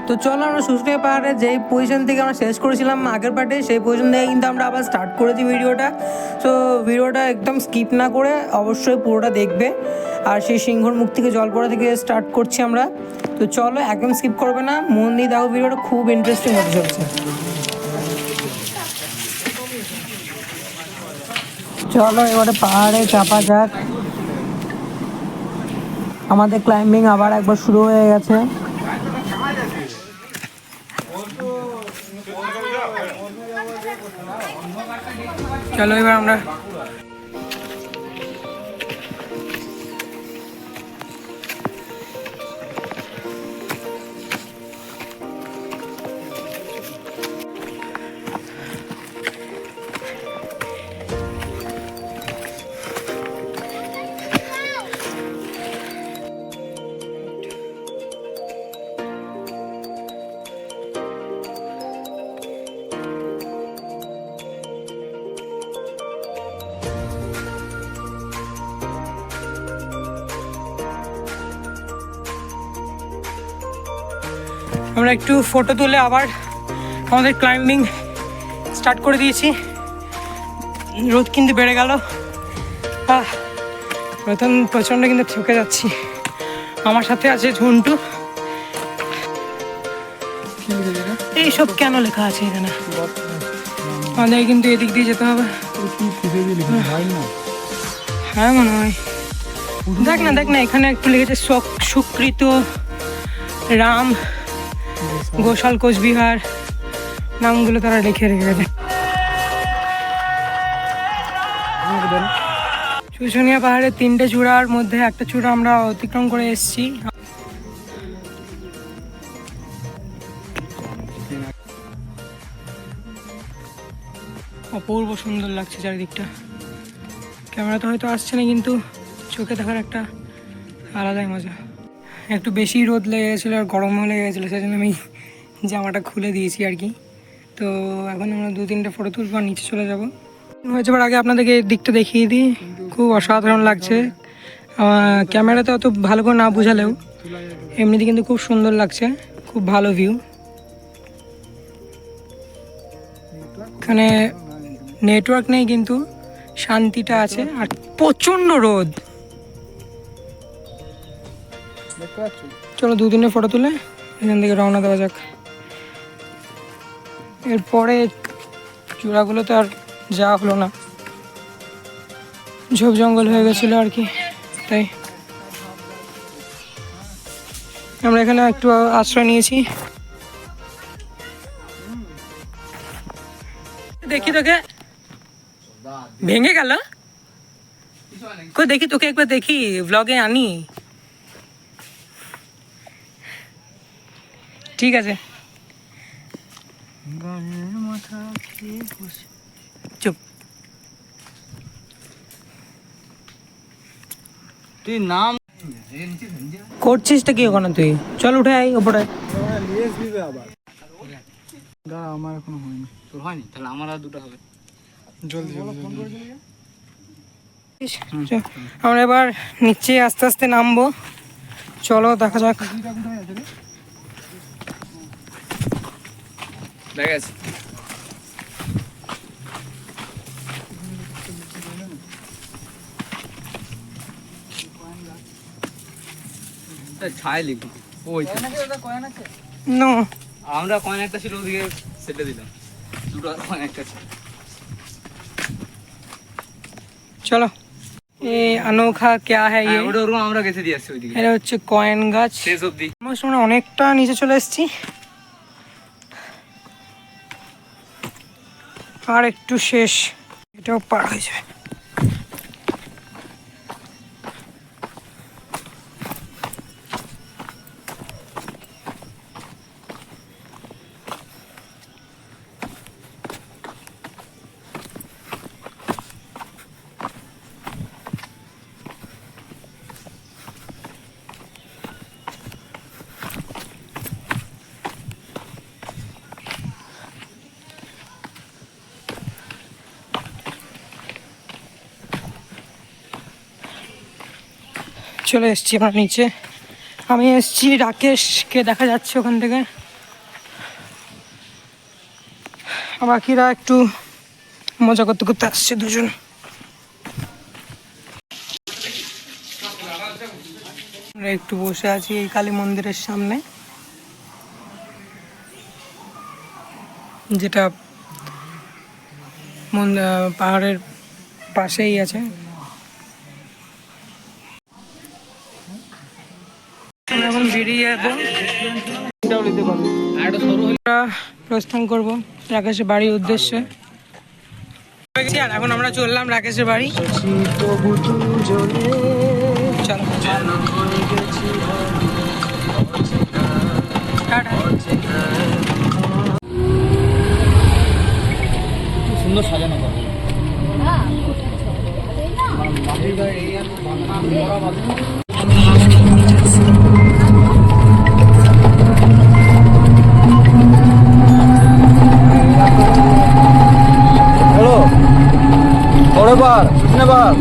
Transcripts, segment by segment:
তো চলো আমরা শুশুনিয়া পাহাড়ে যেই পজিশন থেকে আমরা শেষ করেছিলাম আগের পার্টে, সেই পজিশন থেকে কিন্তু আমরা আবার স্টার্ট করেছি ভিডিওটা। সো ভিডিওটা একদম স্কিপ না করে অবশ্যই পুরোটা দেখবে। আর সেই সিংহর মুখ থেকে জল পড়া থেকে স্টার্ট করছি আমরা। তো চলো একদম স্কিপ করবে না, মন দিয়ে দেখো, ভিডিওটা খুব ইন্টারেস্টিং হতে চলছে। চলো এবারে পাহাড়ে চাপা যাক। আমাদের ক্লাইম্বিং আবার একবার শুরু হয়ে গেছে। চলো এবার আমরা একটু ফটো তুলে আবার আমাদের ক্লাইম্বিং স্টার্ট করে দিয়েছি। রোদ কিন্তু বেড়ে গেল, প্রচণ্ড কিন্তু ঠকে যাচ্ছি। আমার সাথে আছে ঝন্টু। এইসব কেন লেখা আছে এখানে? আমাদের কিন্তু এদিক দিয়ে যেতে হবে। হ্যাঁ মনে হয়, দেখ না এখানে একটু লিখেছে সুকৃত রাম গোশাল কোচবিহার, নামগুলো তারা লিখে রেখে গেছে। শুশুনিয়া পাহাড়ের 3টে চূড়ার মধ্যে একটা চূড়া আমরা অতিক্রম করে এসেছি। অপূর্ব সুন্দর লাগছে চারিদিকটা। ক্যামেরাতে হয়তো আসছে না, কিন্তু চোখে দেখার একটা আলাদাই মজা। একটু বেশি রোদ লেগে গেছিলো আর গরমও লেগে গেছিলো, সেই জন্য আমি জামাটা খুলে দিয়েছি আর কি। তো এখন আমরা 2-3টে ফটো তুলবো আর নিচে চলে যাবো। হয়ে যাবার আগে আপনাদেরকে এই দিকটা দেখিয়ে দিই, খুব অসাধারণ লাগছে। ক্যামেরাতে অত ভালো করে না বোঝালেও এমনিতে কিন্তু খুব সুন্দর লাগছে, খুব ভালো ভিউ। এখানে নেটওয়ার্ক নেই কিন্তু শান্তিটা আছে, আর প্রচণ্ড রোদ। চলো 2-3টে ফটো তুলে এখান থেকে রওনা দেওয়া যাক। এরপরে চূড়াগুলো তো আর যাওয়া হলো না, ঝোপ জঙ্গল হয়ে গেছিলো আর কি, তাই আমরা এখানে একটু আশ্রয় নিয়েছি। দেখি তোকে, ভেঙে গেল কই? দেখি তোকে একবার, দেখি ব্লগে আনি। ঠিক আছে, চুপ। তুই নাম করছিসটা কি ওখানে তুই? চল উঠে আয় ওপরে। আমার এখনো হয়নি। তোর হয়নি? তাহলে আমার আর 2টা হবে। জলদি আমরা এবার নিচে আস্তে আস্তে নামবো। চলো দেখা যাক। দেখা গেছে। ছাই লিখবো নো, আমরা কয়েন একটা ছিল ওদিকে সেটে দিলাম, 2টা কয়েন একটা ছিল। চলো এ अनोखा क्या है ये? ওটা ওরকম আমরা গেছে দিয়ে আসছি ওইদিকে। এটা হচ্ছে কয়েন গাছ। শেষ অবধি আমরা অনেকটা নিচে চলে এসেছি, আর একটু শেষ, এটাও পার হয়ে যাবে। চলে এসেছি আমরা নিচে। আমি এসেছি, রাকেশকে দেখা যাচ্ছে ওখান থেকে। বাকিরা একটু মজা করতে করতে আসছে দুজন। আমরা একটু বসে আছি এই কালী মন্দিরের সামনে, যেটা পাহাড়ের পাশেই আছে। এখন বেরিয়ে প্রস্থান করবো রাকেশের বাড়ির উদ্দেশ্যে। আর এখন আমরা চললাম রাকেশের বাড়ি। সুন্দর সাজানো করে। হ্যালো, পরের বার সিনেবার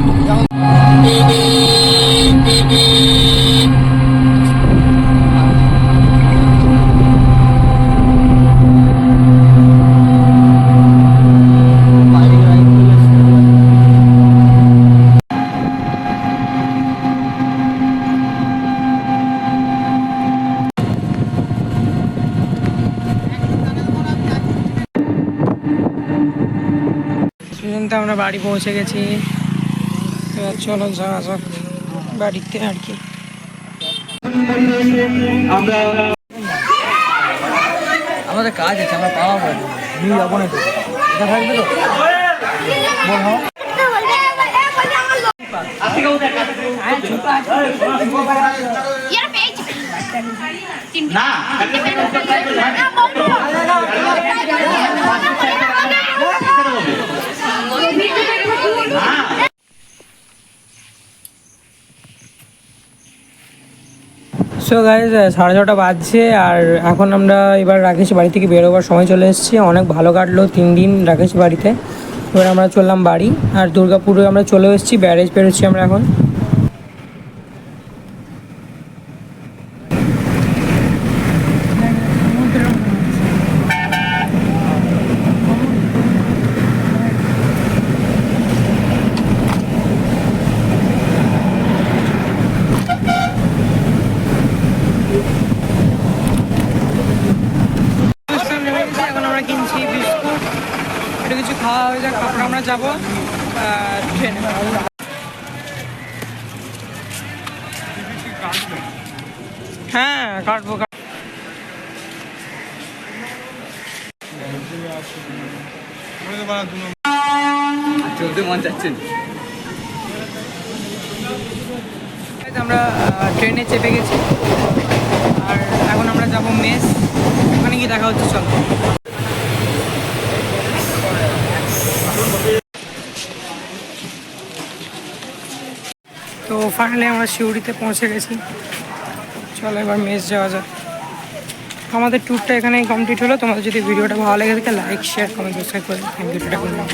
আমরা বাড়ি পৌঁছে গেছি। এবার চলো যাওয়া যাক বাড়িতে আর কি। আমাদের কাজ আছে, আমরা পাওয়া নিয়ে যাবো না তো, এটা থাকবে তো বল। সো গাইজ 6:30 বাজছে আর এখন আমরা এবার রাকেশ বাড়ি থেকে বেরোবার সময় চলে এসেছি। অনেক ভালো কাটলো 3 দিন রাকেশ বাড়িতে। এবার আমরা চললাম বাড়ি আর দুর্গাপুরে আমরা চলে এসেছি, ব্যারেজ বেরোচ্ছি আমরা এখন। কিছু খাওয়া হয়ে যাক, তারপর আমরা যাবো ট্রেনে। হ্যাঁ কাটবো। চলতে মন চাচ্ছে। আমরা ট্রেনে চেপে গেছি আর এখন আমরা যাবো মেস। ওখানে গিয়ে দেখা হচ্ছে, চলো। তো ফাইনালি আমরা সিউড়িতে পৌঁছে গেছি। চলো এবার মেস যাওয়া যাক। আমাদের ট্যুরটা এখানেই কমপ্লিট হলো। তোমাদের যদি ভিডিওটা ভালো লেগে থাকে লাইক শেয়ার কমেন্ট সাবস্ক্রাইব করে ভিডিওটা করলাম।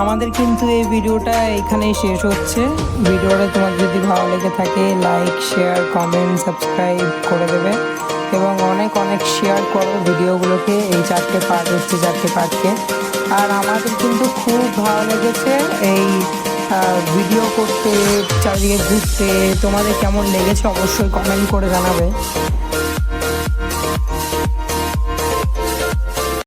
আমাদের কিন্তু এই ভিডিওটা এখানেই শেষ হচ্ছে। ভিডিওটা তোমার যদি ভালো লেগে থাকে লাইক শেয়ার কমেন্ট সাবস্ক্রাইব করে দেবে এবং অনেক অনেক শেয়ার করো ভিডিওগুলোকে, এই 4টে পার্ট হচ্ছে 4টে পার্টকে। আর আমাদের কিন্তু খুব ভালো লেগেছে এই ভিডিও করতে, চারিদিকে ঘুরতে। তোমাদের কেমন লেগেছে অবশ্যই কমেন্ট করে জানাবে।